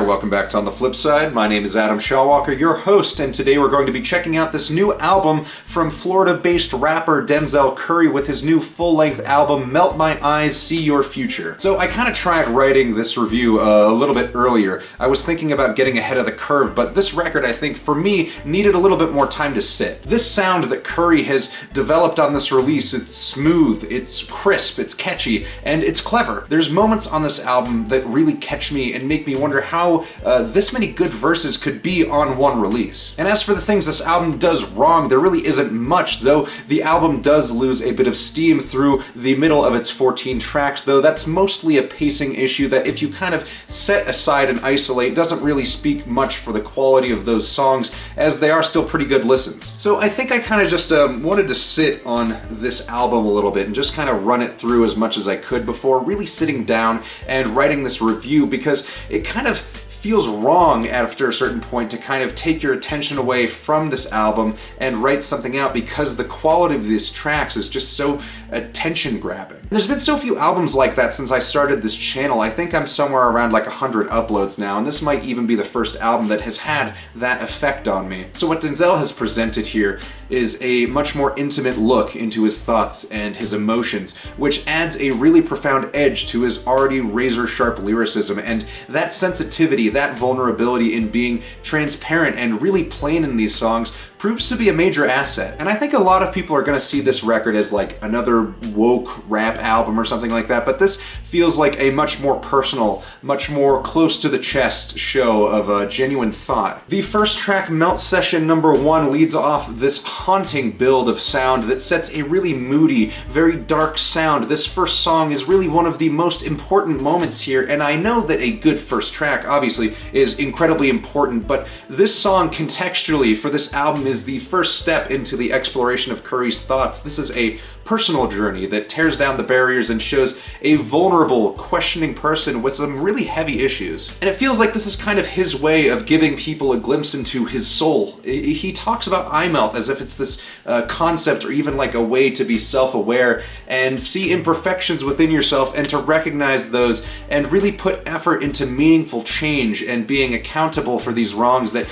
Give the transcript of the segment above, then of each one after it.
welcome back to On the Flip Side. My name is Adam Shawwalker, your host, and today we're going to be checking out this new album from Florida-based rapper Denzel Curry with his new full-length album, Melt My Eyes, See Your Future. So I kind of tried writing this review a little bit earlier. I was thinking about getting ahead of the curve, but this record, I think, for me, needed a little bit more time to sit. This sound that Curry has developed on this release, it's smooth, it's crisp, it's catchy, and it's clever. There's moments on this album that really catch me and make me wonder how this many good verses could be on one release. And as for the things this album does wrong, there really isn't much, though the album does lose a bit of steam through the middle of its 14 tracks, though that's mostly a pacing issue that if you kind of set aside and isolate, doesn't really speak much for the quality of those songs, as they are still pretty good listens. So I think I kind of just wanted to sit on this album a little bit and just kind of run it through as much as I could before really sitting down and writing this review, because it kind of feels wrong after a certain point to kind of take your attention away from this album and write something out, because the quality of these tracks is just so attention grabbing. There's been so few albums like that since I started this channel. I think I'm somewhere around like 100 uploads now, and this might even be the first album that has had that effect on me. So what Denzel has presented here is a much more intimate look into his thoughts and his emotions, which adds a really profound edge to his already razor-sharp lyricism, and that sensitivity, that vulnerability in being transparent and really plain in these songs proves to be a major asset. And I think a lot of people are going to see this record as like another woke rap album or something like that, but this feels like a much more personal, much more close to the chest show of a genuine thought. The first track, Melt Session Number 1, leads off this haunting build of sound that sets a really moody, very dark sound. This first song is really one of the most important moments here, and I know that a good first track obviously is incredibly important, but this song contextually for this album is the first step into the exploration of Curry's thoughts. This is a personal journey that tears down the barriers and shows a vulnerable, questioning person with some really heavy issues. And it feels like this is kind of his way of giving people a glimpse into his soul. He talks about eye melt as if it's this concept or even like a way to be self-aware and see imperfections within yourself and to recognize those and really put effort into meaningful change and being accountable for these wrongs that,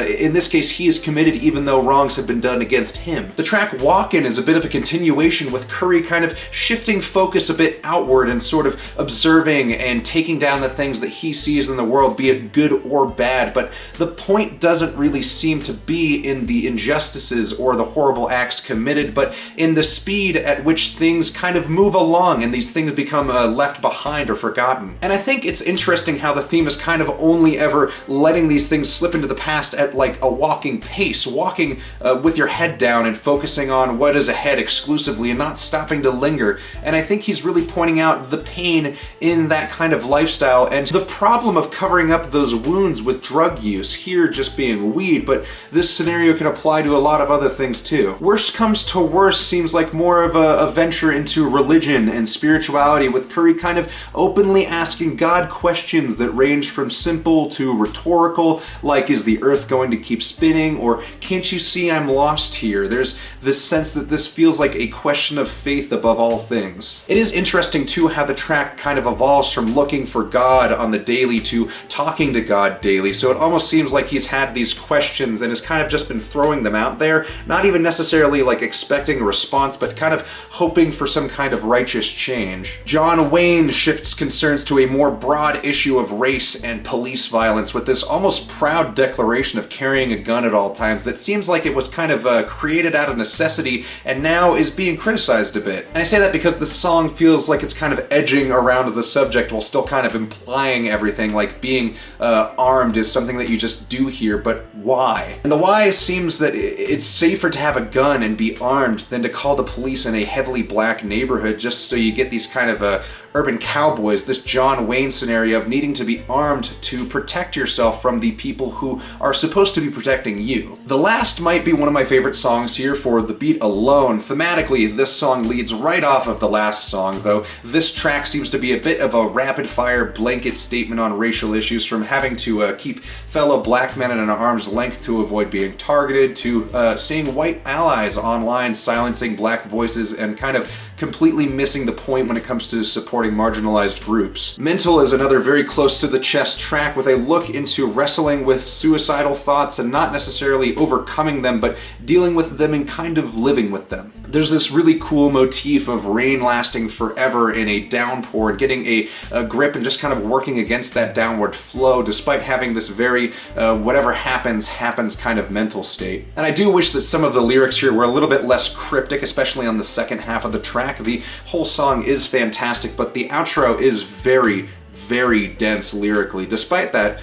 in this case, he is committed even though wrongs have been done against him. The track Walkin' is a bit of a continuation with Curry kind of shifting focus a bit outward and sort of observing and taking down the things that he sees in the world, be it good or bad, but the point doesn't really seem to be in the injustices or the horrible acts committed, but in the speed at which things kind of move along and these things become left behind or forgotten. And I think it's interesting how the theme is kind of only ever letting these things slip into the past at like a walking pace, walking with your head down and focusing on what is ahead exclusively and not stopping to linger. And I think he's really pointing out the pain in that kind of lifestyle and the problem of covering up those wounds with drug use, here just being weed, but this scenario can apply to a lot of other things too. Worst comes to worst seems like more of a venture into religion and spirituality, with Curry kind of openly asking God questions that range from simple to rhetorical, like is the earth going to keep spinning, or can't you see I'm lost here? There's this sense that this feels like a question of faith above all things. It is interesting too how the track kind of evolves from looking for God on the daily to talking to God daily, so it almost seems like he's had these questions and has kind of just been throwing them out there, not even necessarily like expecting a response, but kind of hoping for some kind of righteous change. John Wayne shifts concerns to a more broad issue of race and police violence with this almost proud declaration of carrying a gun at all times that seems like it was kind of created out of necessity and now is being criticized a bit. And I say that because the song feels like it's kind of edging around the subject while still kind of implying everything, like being armed is something that you just do here, but why? And the why seems that it's safer to have a gun and be armed than to call the police in a heavily black neighborhood just so you get these kind of urban cowboys, this John Wayne scenario of needing to be armed to protect yourself from the people who are supposed to be protecting you. The last might be one of my favorite songs here for the beat alone. Thematically, this song leads right off of the last song, though this track seems to be a bit of a rapid-fire blanket statement on racial issues, from having to keep fellow black men at an arm's length to avoid being targeted, to seeing white allies online silencing black voices and kind of completely missing the point when it comes to supporting marginalized groups. Mental is another very close to the chest track with a look into wrestling with suicidal thoughts and not necessarily overcoming them, but dealing with them and kind of living with them. There's this really cool motif of rain lasting forever in a downpour and getting a grip and just kind of working against that downward flow despite having this very whatever happens kind of mental state. And I do wish that some of the lyrics here were a little bit less cryptic, especially on the second half of the track. The whole song is fantastic, but the outro is very dense lyrically. Despite that,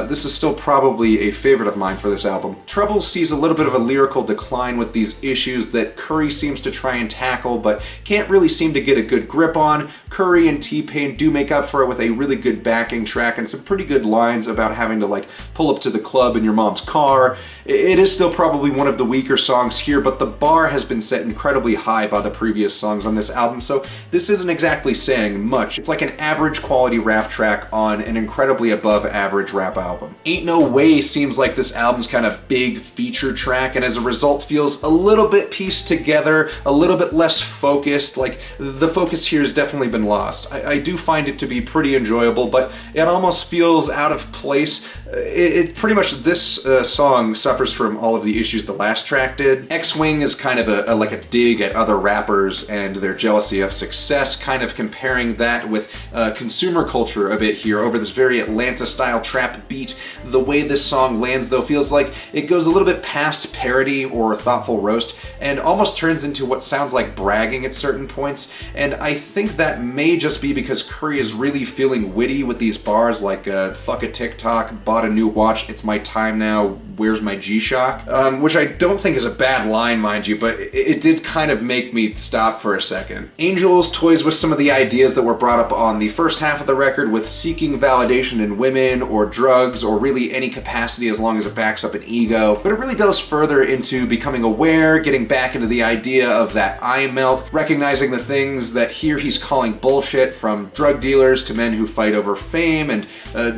this is still probably a favorite of mine for this album. Trouble sees a little bit of a lyrical decline with these issues that Curry seems to try and tackle, but can't really seem to get a good grip on. Curry and T-Pain do make up for it with a really good backing track and some pretty good lines about having to like pull up to the club in your mom's car. It is still probably one of the weaker songs here, but the bar has been set incredibly high by the previous songs on this album, so this isn't exactly saying much. It's like an average quality rap track on an incredibly above average rap album. Ain't No Way seems like this album's kind of big feature track, and as a result feels a little bit pieced together, a little bit less focused. Like the focus here has definitely been lost. I do find it to be pretty enjoyable, but it almost feels out of place. It pretty much, this song suffers from all of the issues the last track did. X-Wing is kind of like a dig at other rappers and their jealousy of success, kind of comparing that with consumer culture a bit here over this very Atlanta-style trap beat. The way this song lands, though, feels like it goes a little bit past parody or thoughtful roast and almost turns into what sounds like bragging at certain points, and I think that may just be because Curry is really feeling witty with these bars like fuck a TikTok, bought a new watch, it's my time now, where's my G-Shock? Which I don't think is a bad line, mind you, but it did kind of make me stop for a second. Angels toys with some of the ideas that were brought up on the first half of the record with seeking validation in women or drugs or really any capacity as long as it backs up an ego, but it really delves further into becoming aware, getting back into the idea of that eye melt, recognizing the things that here he's calling bullshit, from drug dealers to men who fight over fame and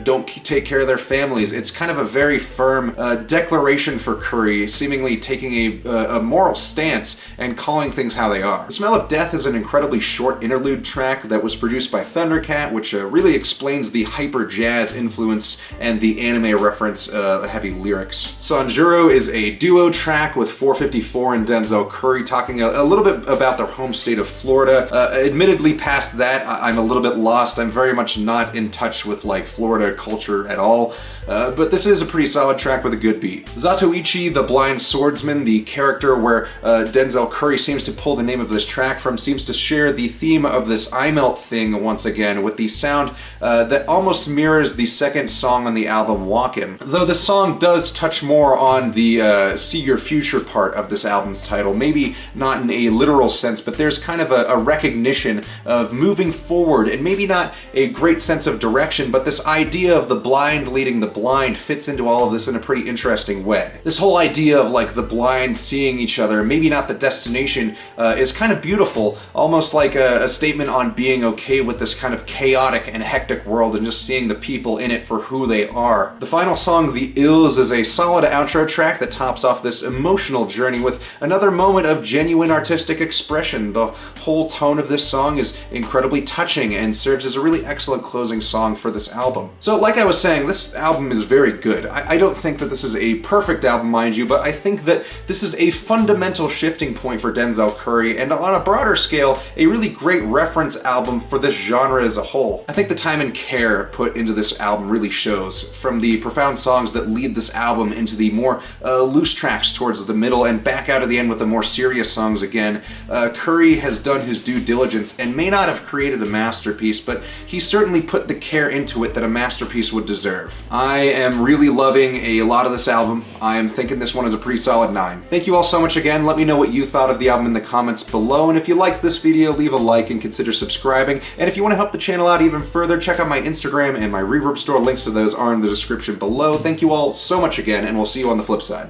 don't take care of their families. It's kind of a very firm declaration for Curry, seemingly taking a moral stance and calling things how they are. The Smell of Death is an incredibly short interlude track that was produced by Thundercat, which really explains the hyper jazz influence and the anime reference heavy lyrics. Sanjuro is a duo track with 454 and Denzel Curry talking a little bit about their home state of Florida. Admittedly, past that, I'm a little bit lost. I'm very much not in touch with like Florida culture at all, but this is a pretty solid track with a good beat. Zatoichi, the blind swordsman, the character where Denzel Curry seems to pull the name of this track from, seems to share the theme of this eye melt thing once again with the sound that almost mirrors the second song on the album, Walkin'. Though the song does touch more on the see your future part of this album's title, maybe not in a literal sense, but there's kind of a recognition of moving forward and maybe not a great sense of direction, but this idea of the blind leading the blind fits into all of this in a pretty interesting way. This whole idea of like the blind seeing each other, maybe not the destination, is kind of beautiful, almost like a statement on being okay with this kind of chaotic and hectic world and just seeing the people in it for who they are. The final song, The Ills, is a solid outro track that tops off this emotional journey with another moment of genuine artistic expression. The whole tone of this song is incredibly touching and serves as a really excellent closing song for this album. So like I was saying, this album is very good. I don't think that this is a perfect album, mind you, but I think that this is a fundamental shifting point for Denzel Curry, and on a broader scale, a really great reference album for this genre as a whole. I think the time and care put into this album really shows, from the profound songs that lead this album into the more loose tracks towards the middle and back out of the end with the more serious songs again. Curry has done his due diligence and may not have created a masterpiece, but he certainly put the care into it that a masterpiece would deserve. I am really loving a lot of this album. I am thinking this one is a pretty solid 9. Thank you all so much again. Let me know what you thought of the album in the comments below, and if you liked this video, leave a like and consider subscribing. And if you want to help the channel out even further, check out my Instagram and my Reverb store. Links to those are in the description below. Thank you all so much again, and we'll see you on the flip side.